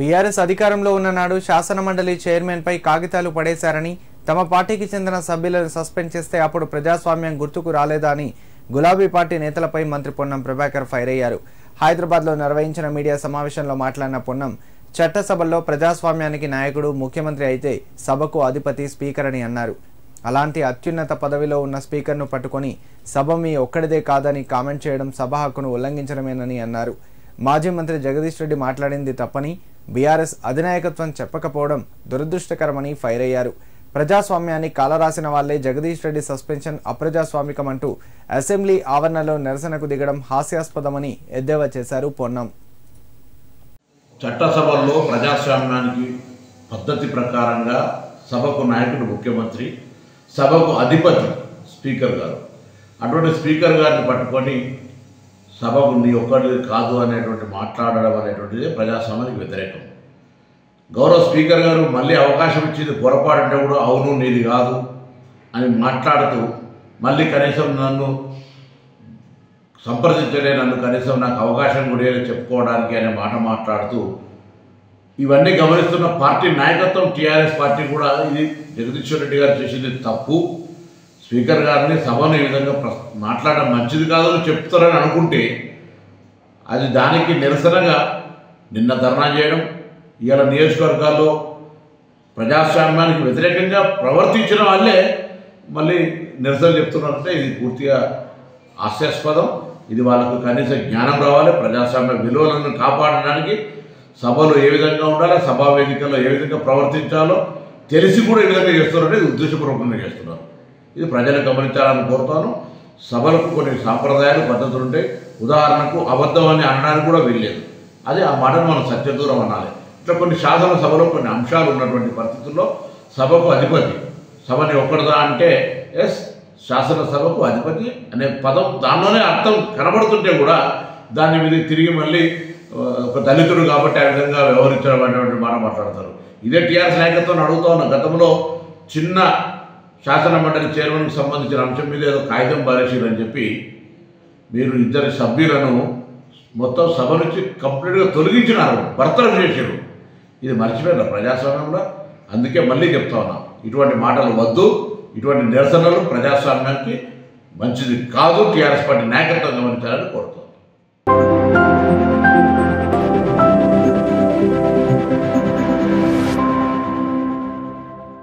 TRS అధికారంలో ఉన్న నాడు శాసనమండలి చైర్మన్ పై కాగితాలు పడేశారని, తమ పార్టీకి చెందిన సభ్యులను సస్పెండ్ చేస్తే అప్పుడు ప్రజాస్వామ్యం గుర్తుకు రాలేదా అని గులాబీ పార్టీ నేతలపై మంత్రి పొన్నం ప్రభాకర్ ఫైర్ అయ్యారు. హైదరాబాద్లో నిర్వహించిన మీడియా సమావేశంలో మాట్లాడిన పొన్నం, చట్టసభల్లో ప్రజాస్వామ్యానికి నాయకుడు ముఖ్యమంత్రి అయితే సభకు అధిపతి స్పీకర్ అని అన్నారు. అలాంటి అత్యున్నత పదవిలో ఉన్న స్పీకర్ను పట్టుకొని సభ మీ ఒక్కడిదే కాదని కామెంట్ చేయడం సభ హక్కును ఉల్లంఘించడమేనని అన్నారు. మాజీ మంత్రి జగదీష్ రెడ్డి మాట్లాడింది తప్పని, బీఆర్ఎస్ అధినాయకత్వం చెప్పకపోవడం దురదృష్టకరమని ఫైర్ అయ్యారు. ప్రజాస్వామ్యాన్ని కాలరాసిన వాళ్లే జగదీష్ రెడ్డి సస్పెన్షన్ అప్రజాస్వామికమంటూ అసెంబ్లీ ఆవరణలో నిరసనకు దిగడం హాస్యాస్పదమని ఎద్దేవా చేశారు పొన్నం. చట్టసభల్లో ప్రజాస్వామ్యానికి పద్ధతి ప్రకారంగా సభకు నాయకుడు ముఖ్యమంత్రి, సభకు అధిపతి స్పీకర్ గారు. అటువంటి స్పీకర్ గారిని పట్టుకొని సభకు నీ ఒక్కటి కాదు అనేటువంటి మాట్లాడడం అనేటువంటిది ప్రజాస్వామ్యానికి వ్యతిరేకం. గౌరవ స్పీకర్ గారు మళ్ళీ అవకాశం ఇచ్చింది పొరపాటు అంటే కూడా అవును నీది కాదు అని మాట్లాడుతూ మళ్ళీ కనీసం నన్ను సంప్రదించలే, నన్ను కనీసం నాకు అవకాశం కూడా చెప్పుకోవడానికి అనే మాట మాట్లాడుతూ ఇవన్నీ గమనిస్తున్న పార్టీ నాయకత్వం టీఆర్ఎస్ పార్టీ కూడా ఇది జగదీశ్వర్ రెడ్డి గారు చేసింది తప్పు, స్పీకర్ గారిని సభను ఈ విధంగా మాట్లాడడం మంచిది కాదని చెప్తారని అనుకుంటే అది దానికి నిరసనగా నిన్న ధర్నా చేయడం, ఇవాళ నియోజకవర్గాల్లో ప్రజాస్వామ్యానికి వ్యతిరేకంగా ప్రవర్తించిన వాళ్ళే మళ్ళీ నిరసన చెప్తున్నారంటే ఇది పూర్తిగా హాస్యాస్పదం. ఇది వాళ్ళకు కనీస జ్ఞానం రావాలి. ప్రజాస్వామ్య విలువలను కాపాడడానికి సభలో ఏ విధంగా ఉండాలి, సభా వేదికల్లో ఏ విధంగా ప్రవర్తించాలో తెలిసి కూడా ఈ విధంగా చేస్తున్నారంటే ఇది ఉద్దేశపూర్వకంగా చేస్తున్నారు. ఇది ప్రజలు గమనించాలని కోరుతాను. సభలకు కొన్ని సాంప్రదాయాలు పద్ధతులు ఉంటాయి. ఉదాహరణకు అబద్ధం అని అనడానికి కూడా వీల్లేదు. అది ఆ మాటను మనం సత్యదూరం అనాలి. ఇట్లా కొన్ని శాసనసభలో కొన్ని అంశాలు ఉన్నటువంటి పరిస్థితుల్లో సభకు అధిపతి, సభని ఒక్కడదా అంటే ఎస్ శాసనసభకు అధిపతి అనే పదం దానిలోనే అర్థం కనబడుతుంటే కూడా దాని మీద తిరిగి మళ్ళీ ఒక దళితుడు కాబట్టి ఆ విధంగా వ్యవహరించడం అనేటువంటి మాట మాట్లాడతారు. ఇదే టీఆర్ఎస్ నాయకత్వాన్ని అడుగుతా ఉన్న, గతంలో చిన్న శాసన మండలి చైర్మన్కి సంబంధించిన అంశం మీద ఏదో కాగితం పారేసారని చెప్పి మీరు ఇద్దరి సభ్యులను మొత్తం సభ నుంచి కంప్లీట్గా తొలగించినారు, బర్తరఫ్ చేశారు. ఇది మర్చిపోయిన ప్రజాస్వామ్యంలో. అందుకే మళ్ళీ చెప్తా ఉన్నాం, ఇటువంటి మాటలు వద్దు, ఇటువంటి నిరసనలు ప్రజాస్వామ్యానికి మంచిది కాదు. టీఆర్ఎస్ పార్టీ నాయకత్వం గమనించాలని కోరుతున్నాను.